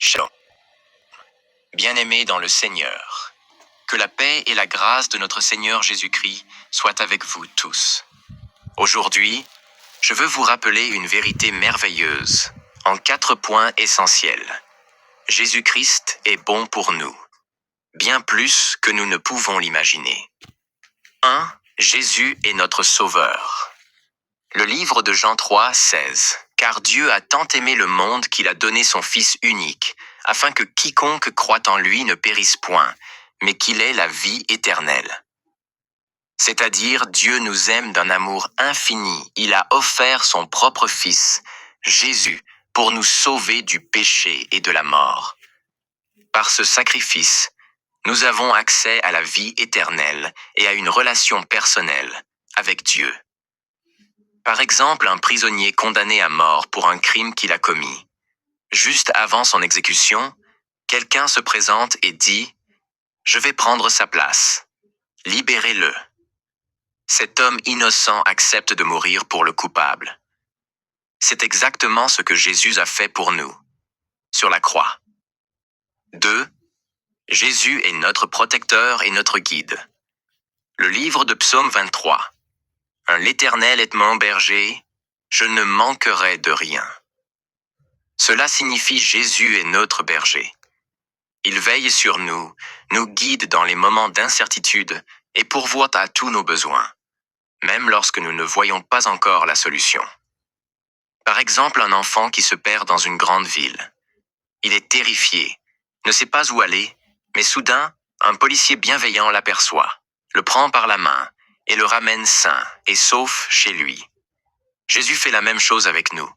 Shalom. Bien-aimés dans le Seigneur, que la paix et la grâce de notre Seigneur Jésus-Christ soient avec vous tous. Aujourd'hui, je veux vous rappeler une vérité merveilleuse, en 4 points essentiels. Jésus-Christ est bon pour nous, bien plus que nous ne pouvons l'imaginer. 1. Jésus est notre Sauveur. Le livre de Jean 3, 16. Car Dieu a tant aimé le monde qu'il a donné son Fils unique, afin que quiconque croit en lui ne périsse point, mais qu'il ait la vie éternelle. C'est-à-dire, Dieu nous aime d'un amour infini. Il a offert son propre Fils, Jésus, pour nous sauver du péché et de la mort. Par ce sacrifice, nous avons accès à la vie éternelle et à une relation personnelle avec Dieu. Par exemple, un prisonnier condamné à mort pour un crime qu'il a commis. Juste avant son exécution, quelqu'un se présente et dit « Je vais prendre sa place. Libérez-le ». Cet homme innocent accepte de mourir pour le coupable. C'est exactement ce que Jésus a fait pour nous, sur la croix. 2. Jésus est notre protecteur et notre guide. Le livre de Psaume 23. L'Éternel est mon berger, je ne manquerai de rien. Cela signifie Jésus est notre berger. Il veille sur nous, nous guide dans les moments d'incertitude et pourvoit à tous nos besoins, même lorsque nous ne voyons pas encore la solution. Par exemple, un enfant qui se perd dans une grande ville. Il est terrifié, ne sait pas où aller, mais soudain, un policier bienveillant l'aperçoit, le prend par la main et le ramène sain et sauf chez lui. Jésus fait la même chose avec nous.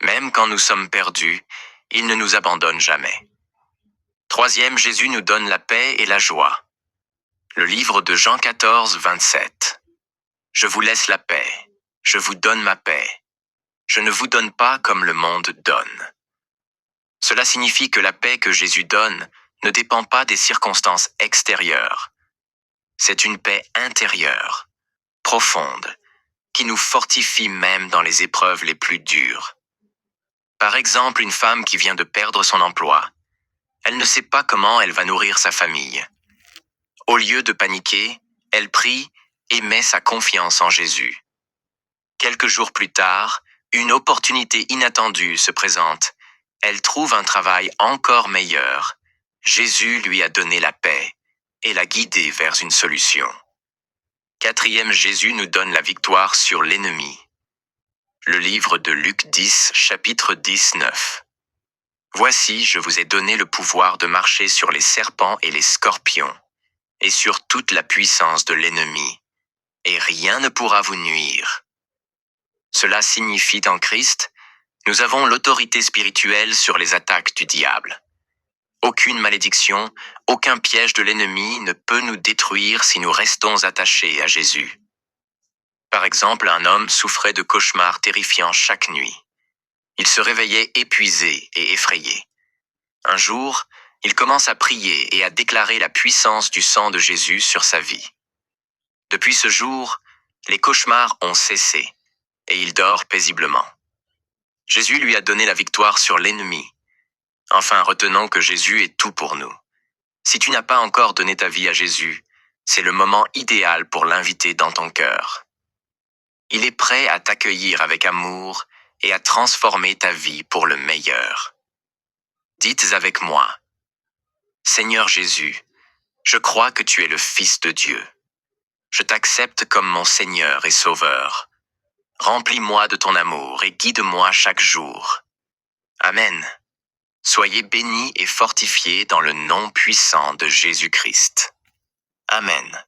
Même quand nous sommes perdus, il ne nous abandonne jamais. 3. Jésus nous donne la paix et la joie. Le livre de Jean 14, 27. Je vous laisse la paix, je vous donne ma paix. Je ne vous donne pas comme le monde donne. Cela signifie que la paix que Jésus donne ne dépend pas des circonstances extérieures. C'est une paix intérieure, profonde, qui nous fortifie même dans les épreuves les plus dures. Par exemple, une femme qui vient de perdre son emploi. Elle ne sait pas comment elle va nourrir sa famille. Au lieu de paniquer, elle prie et met sa confiance en Jésus. Quelques jours plus tard, une opportunité inattendue se présente. Elle trouve un travail encore meilleur. Jésus lui a donné la paix et l'a guidée vers une solution. 4. Jésus nous donne la victoire sur l'ennemi. Le livre de Luc 10, chapitre 19. Voici, je vous ai donné le pouvoir de marcher sur les serpents et les scorpions, et sur toute la puissance de l'ennemi, et rien ne pourra vous nuire. Cela signifie qu'en Christ, nous avons l'autorité spirituelle sur les attaques du diable. Aucune malédiction, aucun piège de l'ennemi ne peut nous détruire si nous restons attachés à Jésus. Par exemple, un homme souffrait de cauchemars terrifiants chaque nuit. Il se réveillait épuisé et effrayé. Un jour, il commence à prier et à déclarer la puissance du sang de Jésus sur sa vie. Depuis ce jour, les cauchemars ont cessé et il dort paisiblement. Jésus lui a donné la victoire sur l'ennemi. Enfin, retenons que Jésus est tout pour nous. Si tu n'as pas encore donné ta vie à Jésus, c'est le moment idéal pour l'inviter dans ton cœur. Il est prêt à t'accueillir avec amour et à transformer ta vie pour le meilleur. Dites avec moi, Seigneur Jésus, je crois que tu es le Fils de Dieu. Je t'accepte comme mon Seigneur et Sauveur. Remplis-moi de ton amour et guide-moi chaque jour. Amen. Soyez bénis et fortifiés dans le nom puissant de Jésus-Christ. Amen.